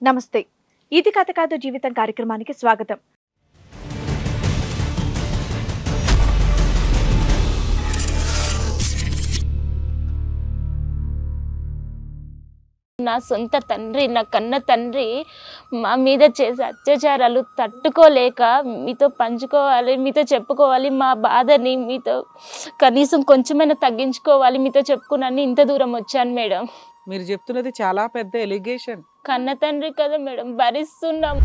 నమస్తే. ఇది కథ కాదు జీవితం కార్యక్రమానికి స్వాగతం. నా సొంత తండ్రి, నా కన్న తండ్రి మా మీద చేసే అత్యాచారాలు తట్టుకోలేక మీతో పంచుకోవాలి, మీతో చెప్పుకోవాలి, మా బాధని మీతో కనీసం కొంచెమైనా తగ్గించుకోవాలి, మీతో చెప్పుకున్నాను ఇంత దూరం వచ్చాను మేడం. మీరు చెప్తున్నది చాలా పెద్ద ఎలిగేషన్. కన్న తండ్రి కదా మేడం, భరిస్తున్నాం.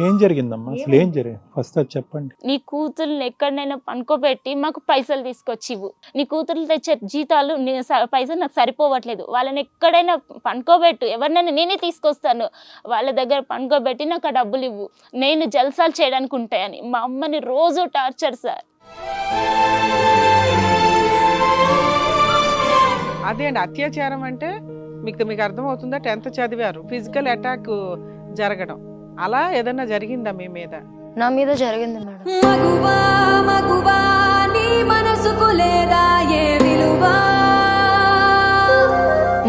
ఏం జరిగిందమ్మా? అసలు ఏం జరిగింది ఫస్ట్ అది చెప్పండి. నీ కూతుర్ని ఎక్కడైనా పనుకోబెట్టి మాకు పైసలు తీసుకొచ్చివు. నీ కూతుర్లు తెచ్చే జీతాలు పైసలు నాకు సరిపోవట్లేదు. వాళ్ళని ఎక్కడైనా పనుకోబెట్టు, ఎవరినైనా నేనే తీసుకొస్తాను, వాళ్ళ దగ్గర పనుకోబెట్టి నాకు ఆ డబ్బులు ఇవ్వు, నేను జల్సాలు చేయడానికి ఉంటాయని మా అమ్మని రోజు టార్చర్ సార్. అదే అండి అత్యాచారం అంటే మీకు అర్థమవుతుందా? 10th చదివారు, ఫిజికల్ అటాక్ జరగడం అలా ఏదన్నా జరిగిందా మీ మీద? నా మీద జరిగింది మేడం. మగువా మగువా నీ మనసుకు లేదా ఏ విలువా?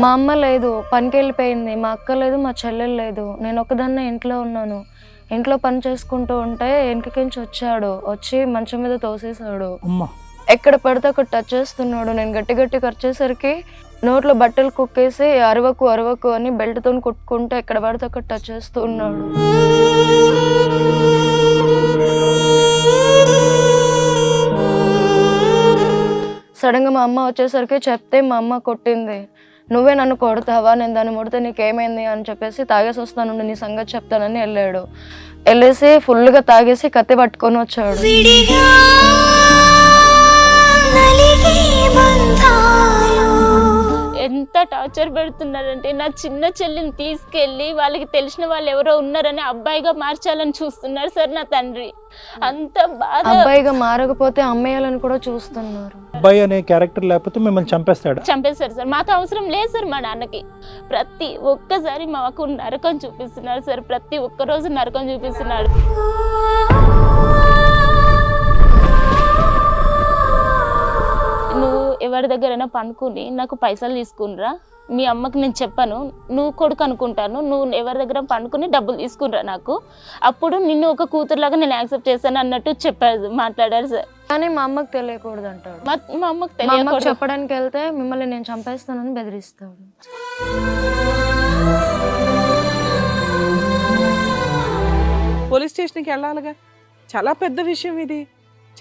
మా అమ్మ లేదు, పనికి వెళ్ళిపోయింది. మా అక్క లేదు, మా చెల్లెలు లేదు. నేను ఒకదాన్నే ఇంట్లో ఉన్నాను. ఇంట్లో పని చేసుకుంటూ ఉంటే వెనకకించి వచ్చి మంచం మీద తోసేసాడు. ఎక్కడ పడితే అక్కడ టచ్ చేస్తున్నాడు. నేను గట్టి గట్టి ఖర్చేసరికి నోట్లో బట్టలు కుక్కేసి అరవకు అరవకు అని బెల్ట్తో కుట్టుకుంటే ఎక్కడ పడితే అక్కడ టచ్ చేస్తూ ఉన్నాడు. సడన్గా మా అమ్మ వచ్చేసరికి చెప్తే మా అమ్మ కొట్టింది. నువ్వే నన్ను కొడతావా, నేను దాన్ని ముడితే నీకేమైంది అని చెప్పేసి తాగేసి వస్తాను, నీ సంగతి చెప్తానని వెళ్ళాడు. వెళ్ళేసి ఫుల్గా తాగేసి కత్తి పట్టుకొని వచ్చాడు. ఎంత టార్చర్ పెడుతున్నారంటే నా చిన్న చెల్లిని తీసుకెళ్ళి వాళ్ళకి తెలిసిన వాళ్ళు ఎవరో ఉన్నారని అబ్బాయిగా మార్చాలని చూస్తున్నారు సార్ నా తండ్రి. అంత బాధ. అబ్బాయిగా మారకపోతే అమ్మేయాలని కూడా చూస్తున్నారు. అబ్బాయి అనే క్యారెక్టర్ లేకపోతే మిమ్మల్ని చంపేస్తాడు. చంపేస్తారు సార్. మాకు అవసరం లేదు సార్. మా నాన్నకి ప్రతి ఒక్కసారి మాకు నరకం చూపిస్తున్నారు సార్. ప్రతి ఒక్క రోజు నరకం చూపిస్తున్నాడు. నువ్వు ఎవరి దగ్గరైనా పనుకుని నాకు పైసలు తీసుకునిరా, మీ అమ్మకి నేను చెప్పాను, నువ్వు కొడుకు అనుకుంటాను, నువ్వు ఎవరి దగ్గర పనుకుని డబ్బులు తీసుకునిరా నాకు, అప్పుడు నిన్ను ఒక కూతురులాగా నేను యాక్సెప్ట్ చేశాను అన్నట్టు మాట్లాడారు సార్. కానీ మా అమ్మకి తెలియకూడదు అంటాడు. మా అమ్మకి తెలియకూడదు. చెప్పడానికి వెళ్తే మిమ్మల్ని నేను చంపేస్తానని బెదిరిస్తాడు. పోలీస్ స్టేషన్కి వెళ్ళాలిగా, చాలా పెద్ద విషయం ఇది.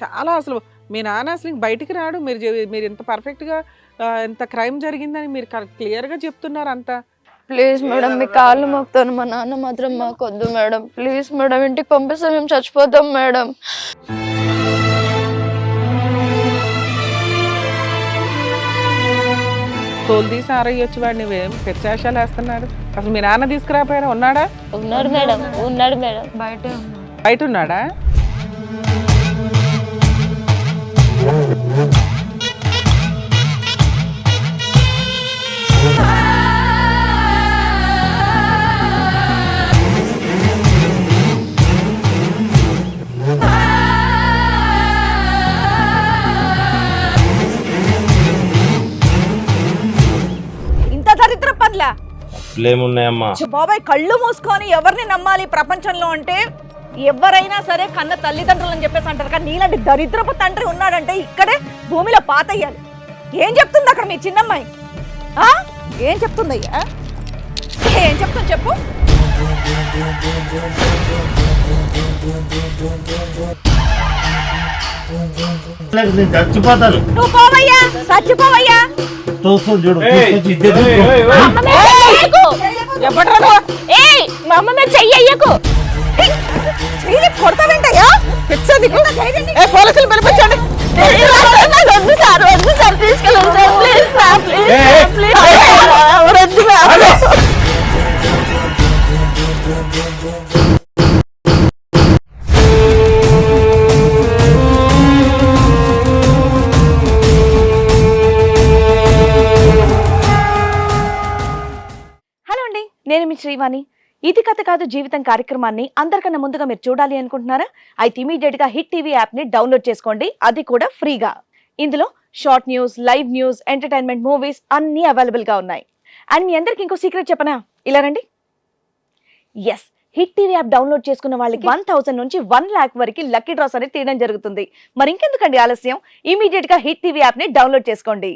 చాలా అసలు మీ నాన్న అసలు బయటికి రాడు. మీరు ఇంత పర్ఫెక్ట్గా ఎంత క్రైమ్ జరిగిందని మీరు క్లియర్గా చెప్తున్నారు అంతా. ప్లీజ్ మేడం, మీ కాళ్ళు మొక్కుతాను, మా నాన్న మాత్రం మాకు వద్దు మేడం. ప్లీజ్ మేడం, ఇంటికి పంపిస్తే మేము చచ్చిపోతాం మేడం. తోలు తీసి ఆరయ్యొచ్చు వాడిని, పెచ్చాశాలు వేస్తున్నాడు. అసలు మీ నాన్న తీసుకురాపోయారా? ఉన్నాడా? ఉన్నాడు మేడం, ఉన్నాడు మేడం. బయట ఉన్నాడా? ఇంత దరిద్ర పనులా ఏమున్నాయమ్మా బాబాయ్? కళ్ళు మూసుకొని ఎవరిని నమ్మాలి ప్రపంచంలో అంటే? ఎవరైనా సరే కన్న తల్లిదండ్రులు అని చెప్పేసి అంటారు, కానీ నీలాంటి దరిద్రపు తండ్రి ఉన్నాడంటే ఇక్కడే భూమిలో పాతయ్యాలి. ఏం చెప్తుంది అక్కడ మీ చిన్నమ్మాయి? ఏం చెప్తుంది అయ్యా? ఏం చెప్తుంది చెప్పు. చచ్చిపోతాను. నువ్వు పోవయ్యా, చచ్చిపోవయ్యా. చూడు మా అమ్మ మీద చెయ్యకు. కొడతావేంటయ్యా? పోలీసులు పిలిపించండి. వద్దు సార్, వద్దు సార్, తీసుకెళ్ళండి sir, please sir, please. Hello అండి, నేను మీ శ్రీవాణి. ఇది కథ కాదు జీవితం కార్యక్రమాన్ని అందరికన్నా ముందుగా మీరు చూడాలి అనుకుంటున్నారా? అయితే ఇమీడియట్ గా హిట్ టీవీ యాప్ ని డౌన్లోడ్ చేసుకోండి, అది కూడా ఫ్రీగా. ఇందులో short news, live news, entertainment, movies అన్నీ అవైలబుల్ గా ఉన్నాయి. అండ్ మీ అందరికి ఇంకో సీక్రెట్ చెప్పనా? ఇలా రండి. Yes, hit TV app download చేసుకున్న వాళ్ళకి 1000 నుంచి 1 lakh వరకు లక్కీ డ్రాస్ అనేది తీయడం జరుగుతుంది. మరి ఇంకెందుకండి ఆలస్యం, ఇమీడియట్ గా హిట్ టీవీ యాప్ ని డౌన్లోడ్ చేసుకోండి.